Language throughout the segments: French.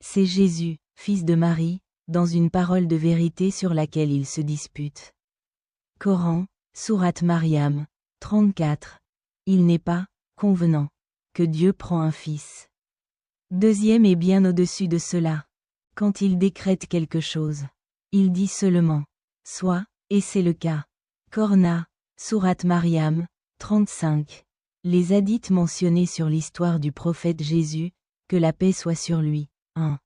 C'est Jésus, fils de Marie, dans une parole de vérité sur laquelle ils se disputent. Coran, Sourate Maryam, 34. Il n'est pas convenant que Dieu prend un fils. Deuxième est bien au-dessus de cela. Quand il décrète quelque chose, il dit seulement soit, et c'est le cas. Corna, Sourate Maryam, 35. Les hadiths mentionnés sur l'histoire du prophète Jésus, que la paix soit sur lui. 1.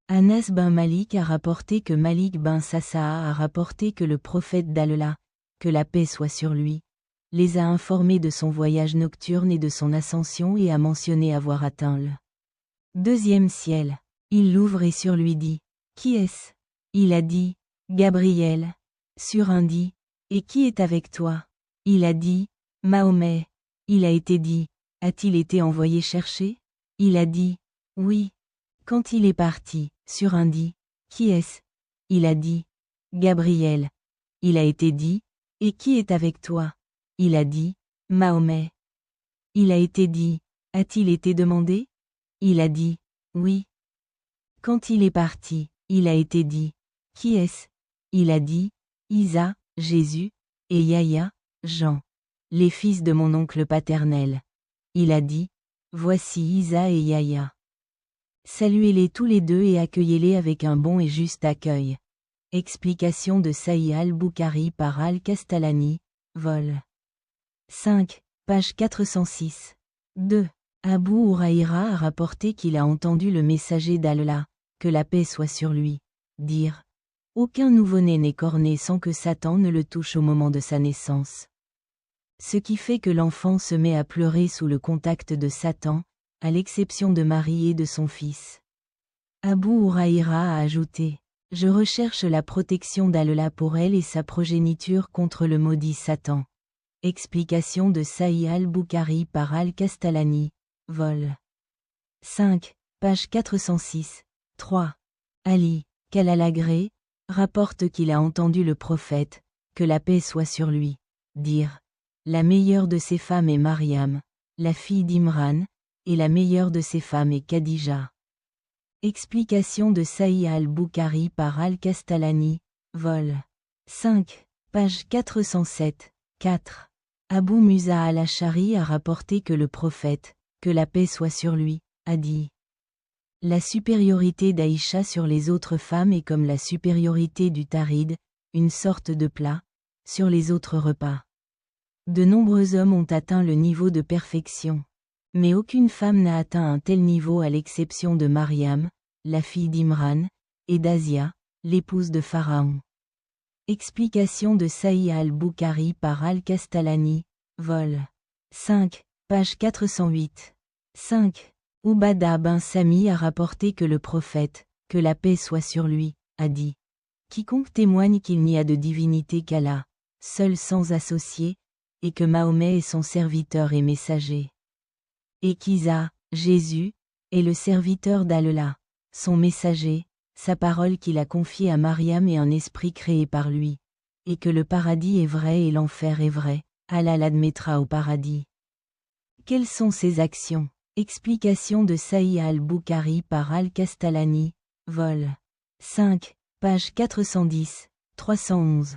Anas bin Malik a rapporté que Malik bin Sassa'a a rapporté que le prophète d'Allah, que la paix soit sur lui, les a informés de son voyage nocturne et de son ascension et a mentionné avoir atteint le deuxième ciel. Il l'ouvre et sur lui dit « Qui est-ce » Il a dit « Gabriel ». Sur un dit « Et qui est avec toi » Il a dit « Mahomet ». Il a été dit « A-t-il été envoyé chercher » Il a dit « Oui ». Quand il est parti, sur un dit « Qui est-ce » Il a dit « Gabriel ». Il a été dit « Et qui est avec toi » Il a dit « Mahomet ». Il a été dit « A-t-il été demandé » Il a dit « Oui ». Quand il est parti, il a été dit « Qui est-ce » Il a dit « Isa, Jésus, et Yahya, Jean, les fils de mon oncle paternel ». Il a dit « Voici Isa et Yahya. Saluez-les tous les deux et accueillez-les avec un bon et juste accueil. » Explication de Sahih al-Bukhari par al-Kastalani, vol. 5, page 406. 2. Abu Huraïra a rapporté qu'il a entendu le messager d'Allah, que la paix soit sur lui, dire « Aucun nouveau-né n'est corné sans que Satan ne le touche au moment de sa naissance. » Ce qui fait que l'enfant se met à pleurer sous le contact de Satan, à l'exception de Marie et de son fils. Abu Huraïra a ajouté « Je recherche la protection d'Allah pour elle et sa progéniture contre le maudit Satan. » Explication de Sahih al-Bukhari par al-Kastalani, vol. 5, page 406. 3. Ali, qu'Allah l'agrée, rapporte qu'il a entendu le prophète, que la paix soit sur lui, dire « La meilleure de ces femmes est Mariam, la fille d'Imran, et la meilleure de ces femmes est Khadija. » Explication de Sahih al-Bukhari par al-Kastalani, vol. 5, page 407. 4. Abu Musa al-Ash'ari a rapporté que le prophète, que la paix soit sur lui, a dit « La supériorité d'Aïcha sur les autres femmes est comme la supériorité du tarid, une sorte de plat, sur les autres repas. De nombreux hommes ont atteint le niveau de perfection. Mais aucune femme n'a atteint un tel niveau à l'exception de Mariam, la fille d'Imran, et d'Asia, l'épouse de Pharaon. » Explication de Sahih al-Bukhari par al-Kastalani, vol. 5, page 408. 5. Ubada bin Sami a rapporté que le prophète, que la paix soit sur lui, a dit « Quiconque témoigne qu'il n'y a de divinité qu'Allah, seul sans associé, et que Mahomet est son serviteur et messager. Et qu'Isa, Jésus, est le serviteur d'Allah, son messager, sa parole qu'il a confiée à Mariam et un esprit créé par lui, et que le paradis est vrai et l'enfer est vrai, Allah l'admettra au paradis. » Quelles sont ses actions? Explication de Sahih al-Bukhari par al-Kastalani, vol. 5, page 410, 311.